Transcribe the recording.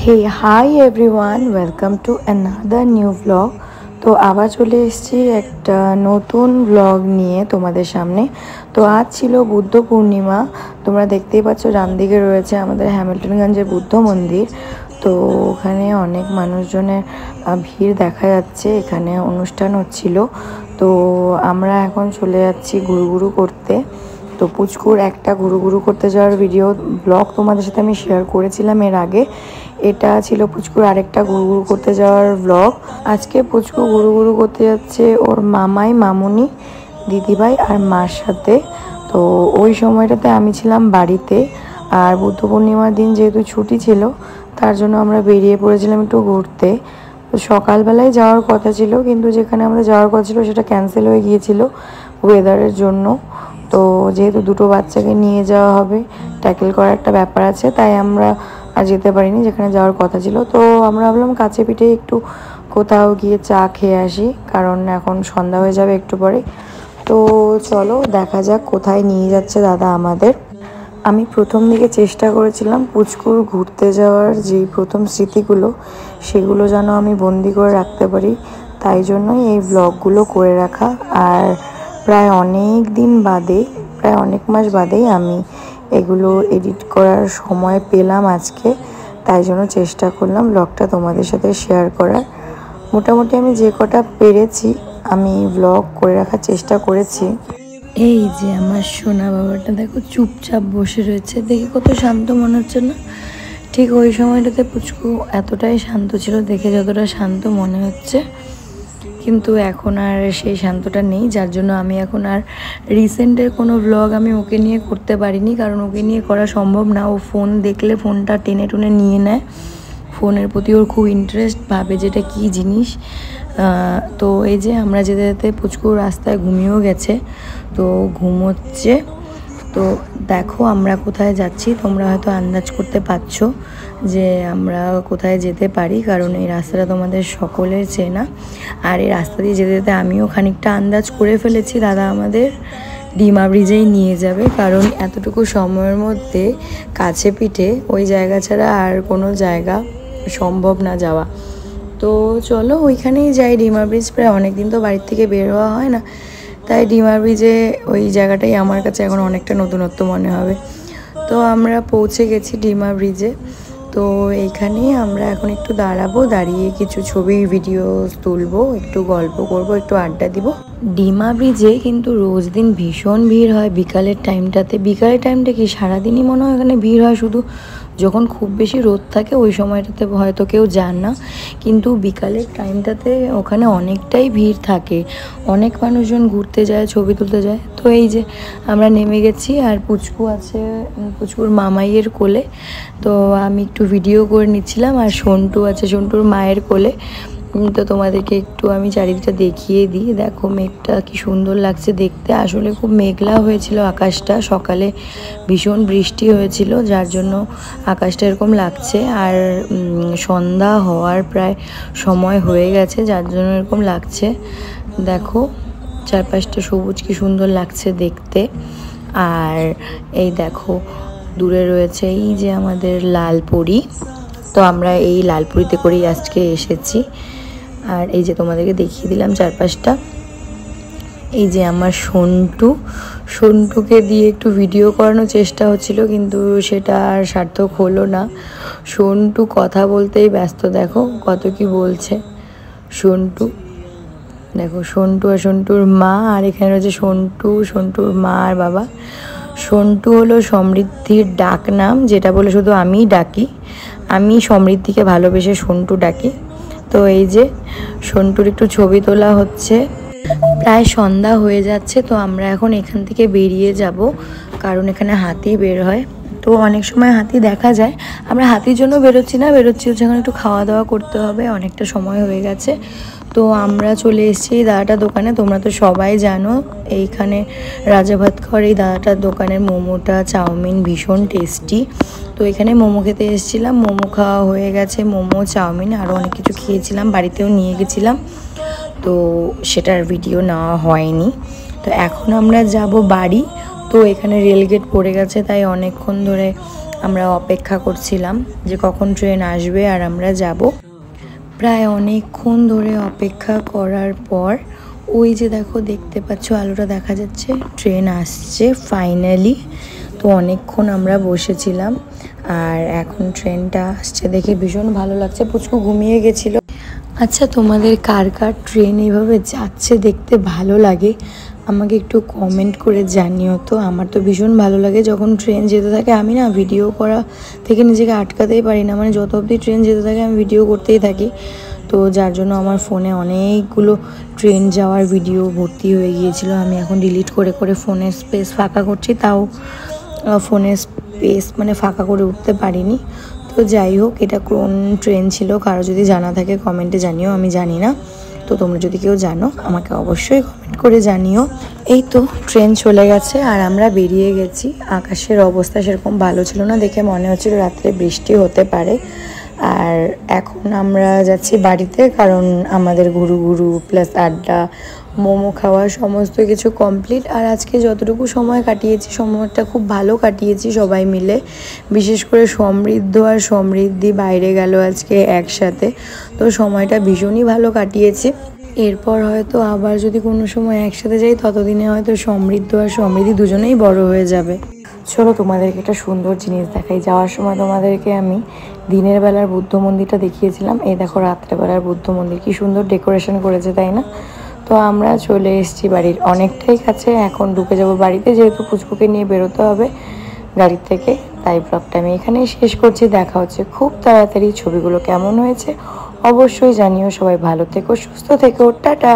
Hey hi everyone, welcome to another new blog. তো আবার চলে এসেছি একটা নতুন ব্লগ নিয়ে তোমাদের সামনে। তো আজ ছিল বুদ্ধ পূর্ণিমা। তোমরা দেখতেই পাচ্ছ ডান দিকে রয়েছে আমাদের হ্যামিল্টনগঞ্জের বুদ্ধ মন্দির। তো ওখানে অনেক মানুষজনের ভিড় দেখা যাচ্ছে, এখানে অনুষ্ঠান হচ্ছিল। তো আমরা এখন চলে যাচ্ছি ঘুরুঘুরু করতে। তো পুচকুর একটা ঘুরুঘুরু করতে যাওয়ার ভিডিও ব্লগ তোমাদের সাথে আমি শেয়ার করেছিলাম এর আগে। এটা ছিল পুচকুর আরেকটা ঘুরুঘুরু করতে যাওয়ার ব্লগ। আজকে পুচকু ঘুরুঘুরু করতে যাচ্ছে ওর মামাই, মামুনি, দিদিভাই আর মার সাথে। তো ওই সময়টাতে আমি ছিলাম বাড়িতে, আর বুদ্ধ পূর্ণিমার দিন যেহেতু ছুটি ছিল তার জন্য আমরা বেরিয়ে পড়েছিলাম একটু ঘুরতে। তো সকালবেলায় যাওয়ার কথা ছিল, কিন্তু যেখানে আমাদের যাওয়ার কথা ছিল সেটা ক্যান্সেল হয়ে গিয়েছিল ওয়েদারের জন্য। তো যেহেতু দুটো বাচ্চাকে নিয়ে যাওয়া হবে, ট্যাকেল করার একটা ব্যাপার আছে, তাই আমরা আর যেতে পারিনি যেখানে যাওয়ার কথা ছিল। তো আমরা ভাবলাম কাছে পিঠে একটু কোথাও গিয়ে চা খেয়ে আসি, কারণ এখন সন্ধ্যা হয়ে যাবে একটু পরে। তো চলো দেখা যাক কোথায় নিয়ে যাচ্ছে দাদা আমাদের। আমি প্রথম দিকে চেষ্টা করেছিলাম পুচকুর ঘুরতে যাওয়ার যেই প্রথম স্মৃতিগুলো সেগুলো যেন আমি বন্দি করে রাখতে পারি, তাই জন্যই এই ব্লগগুলো করে রাখা। আর প্রায় অনেক দিন বাদে, প্রায় অনেক মাস বাদেই আমি এগুলো এডিট করার সময় পেলাম আজকে, তাই জন্য চেষ্টা করলাম ব্লগটা তোমাদের সাথে শেয়ার করার। মোটামুটি আমি যে কটা পেরেছি আমি ব্লগ করে রাখার চেষ্টা করেছি। এই যে আমার সোনা বাবাটা দেখো চুপচাপ বসে রয়েছে, দেখে কত শান্ত মনে হচ্ছে না? ঠিক ওই সময়টাতে পুচকু এতটাই শান্ত ছিল, দেখে যতটা শান্ত মনে হচ্ছে, কিন্তু এখন আর সেই শান্তটা নেই। যার জন্য আমি এখন আর রিসেন্টের কোনো ব্লগ আমি ওকে নিয়ে করতে পারিনি, কারণ ওকে নিয়ে করা সম্ভব না। ও ফোন দেখলে ফোনটা টেনে টুনে নিয়ে নেয়, ফোনের প্রতি ওর খুব ইন্টারেস্ট, ভাবে যেটা কী জিনিস। তো এই যে আমরা যেতে যেতে পুচকুর রাস্তায় ঘুমিয়েও গেছে, তো ঘুমোচ্ছে। তো দেখো আমরা কোথায় যাচ্ছি, তোমরা হয়তো আন্দাজ করতে পারছো যে আমরা কোথায় যেতে পারি, কারণ এই রাস্তাটা তোমাদের সকলের চেনা। আর এই রাস্তা দিয়ে যেতে যেতে আমিও খানিকটা আন্দাজ করে ফেলেছি, দাদা আমাদের ডিমা ব্রিজেই নিয়ে যাবে, কারণ এতটুকু সময়ের মধ্যে কাছে পিঠে ওই জায়গা ছাড়া আর কোনো জায়গা সম্ভব না যাওয়া। তো চলো ওইখানেই যাই, ডিমা ব্রিজ। প্রায় অনেক দিন তো বাড়ির থেকে বের হওয়া হয় না, তাই ডিমা ব্রিজে ওই জায়গাটাই আমার কাছে এখন অনেকটা নতুনত্ব মনে হবে। তো আমরা পৌঁছে গেছি ডিমা ব্রিজে। তো এইখানেই আমরা এখন একটু দাঁড়াবো, দাঁড়িয়ে কিছু ছবি ভিডিও তুলবো, একটু গল্প করব, একটু আড্ডা দিব। ডিমা ব্রিজে কিন্তু রোজ দিন ভীষণ ভিড় হয় বিকালের টাইমটাতে। বিকালের টাইমটা কি সারাদিনই মনে হয় এখানে ভিড় হয়, শুধু যখন খুব বেশি রোদ থাকে ওই সময়টাতে হয়তো কেউ যান না, কিন্তু বিকালের টাইমটাতে ওখানে অনেকটাই ভিড় থাকে, অনেক মানুষজন ঘুরতে যায়, ছবি তুলতে যায়। তো এই যে আমরা নেমে গেছি, আর পুচকু আছে পুচকুর মামাইয়ের কোলে। তো আমি একটু ভিডিও করে নিচ্ছিলাম, আর সন্টু আছে সন্টুর মায়ের কোলে। তো তোমাদেরকে একটু আমি চারিদিকটা দেখিয়ে দিই। দেখো মেঘটা কি সুন্দর লাগছে দেখতে, আসলে খুব মেঘলা হয়েছিল আকাশটা, সকালে ভীষণ বৃষ্টি হয়েছিল যার জন্য আকাশটা এরকম লাগছে। আর সন্ধ্যা হওয়ার প্রায় সময় হয়ে গেছে যার জন্য এরকম লাগছে। দেখো চারপাশটা সবুজ, কি সুন্দর লাগছে দেখতে। আর এই দেখো দূরে রয়েছে এই যে আমাদের লালপুরি। তো আমরা এই লালপুরিতে করেই আজকে এসেছি, আর এই যে তোমাদেরকে দেখিয়ে দিলাম চারপাশটা। এই যে আমার সন্টুকে দিয়ে একটু ভিডিও করানোর চেষ্টা হচ্ছিল, কিন্তু সেটা আর সার্থক হলো না। সন্টু কথা বলতেই ব্যস্ত, দেখো কত কি বলছে সন্টু। দেখো সন্টু আর সন্টুর মা, আর এখানে রয়েছে সন্টুর মা আর বাবা। সন্টু হলো সমৃদ্ধির ডাক নাম, যেটা বলে শুধু আমিই ডাকি, আমি সমৃদ্ধিকে ভালোবেসে সন্টু ডাকি। তো এই যে সন্টুর একটু ছবি তোলা হচ্ছে। প্রায় সন্ধ্যা হয়ে যাচ্ছে, তো আমরা এখন এখান থেকে বেরিয়ে যাব, কারণ এখানে হাতি বের হয়। তো অনেক সময় হাতি দেখা যায়, আমরা হাতির জন্য বেরোচ্ছি না, বেরোচ্ছি হচ্ছে এখানে একটু খাওয়া দাওয়া করতে হবে, অনেকটা সময় হয়ে গেছে। তো আমরা চলে এসেছি দাদাটার দোকানে। তোমরা তো সবাই জানো এইখানে রাজা ভাতঘর এই দাদাটার দোকানের মোমোটা, চাউমিন ভীষণ টেস্টি। তো এখানে মোমো খেতে এসেছিলাম, মোমো খাওয়া হয়ে গেছে, মোমো চাউমিন আরও অনেক কিছু খেয়েছিলাম, বাড়িতেও নিয়ে গেছিলাম, তো সেটার ভিডিও নেওয়া হয়নি। তো এখন আমরা যাব বাড়ি। তো এখানে রেলগেট পড়ে গেছে, তাই অনেকক্ষণ ধরে আমরা অপেক্ষা করছিলাম যে কখন ট্রেন আসবে আর আমরা যাব। প্রায় অনেকক্ষণ ধরে অপেক্ষা করার পর ওই যে দেখো, দেখতে পাচ্ছ আলোটা দেখা যাচ্ছে, ট্রেন আসছে ফাইনালি। তো অনেকক্ষণ আমরা বসেছিলাম আর এখন ট্রেনটা আসছে দেখে ভীষণ ভালো লাগছে। পুচকু ঘুমিয়ে গেছিলো। আচ্ছা, তোমাদের কার কার ট্রেন এইভাবে যাচ্ছে দেখতে ভালো লাগে আমাকে একটু কমেন্ট করে জানিও তো। আমার তো ভীষণ ভালো লাগে যখন ট্রেন যেতে থাকে। আমি না ভিডিও করা থেকে নিজেকে আটকাতেই পারি না, মানে যত অবধি ট্রেন যেতে থাকে আমি ভিডিও করতেই থাকি। তো যার জন্য আমার ফোনে অনেকগুলো ট্রেন যাওয়ার ভিডিও ভর্তি হয়ে গিয়েছিল। আমি এখন ডিলিট করে করে ফোনের স্পেস ফাঁকা করছি, তাও ফোনের স্পেস মানে ফাঁকা করে উঠতে পারিনি। তো যাই হোক, এটা কোন ট্রেন ছিল কারো যদি জানা থাকে কমেন্টে জানিও, আমি জানি না। তো তোমরা যদি কেউ জানো আমাকে অবশ্যই কমেন্ট করে জানিও। এই তো ট্রেন চলে গেছে আর আমরা বেরিয়ে গেছি। আকাশের অবস্থা সেরকম ভালো ছিল না, দেখে মনে হচ্ছিল রাত্রে বৃষ্টি হতে পারে। আর এখন আমরা যাচ্ছি বাড়িতে, কারণ আমাদের ঘুরু ঘুরু প্লাস আড্ডা, মোমো খাওয়া সমস্ত কিছু কমপ্লিট। আর আজকে যতটুকু সময় কাটিয়েছি, সময়টা খুব ভালো কাটিয়েছি সবাই মিলে। বিশেষ করে সমৃদ্ধ আর সমৃদ্ধি বাইরে গেল আজকে একসাথে, তো সময়টা ভীষণই ভালো কাটিয়েছি। এরপর হয়তো আবার যদি কোনো সময় একসাথে যাই, ততদিনে হয়তো সমৃদ্ধ আর সমৃদ্ধি দুজনেই বড় হয়ে যাবে। চলো তোমাদেরকে একটা সুন্দর জিনিস দেখাই। যাওয়ার সময় তোমাদেরকে আমি দিনের বেলার বুদ্ধ মন্দিরটা দেখিয়েছিলাম, এই দেখো রাত্রেবেলার বুদ্ধ মন্দির, কি সুন্দর ডেকোরেশন করেছে তাই না? তো আমরা চলে এসেছি বাড়ির অনেকটাই কাছে, এখন ঢুকে যাব বাড়িতে, যেহেতু পুচকুকে নিয়ে বেরোতে হবে গাড়ির থেকে। তাই ব্লগটা আমি এখানেই শেষ করছি। দেখা হচ্ছে খুব তাড়াতাড়ি। ছবিগুলো কেমন হয়েছে অবশ্যই জানিও। সবাই ভালো থেকো, সুস্থ থেকো, টাটা।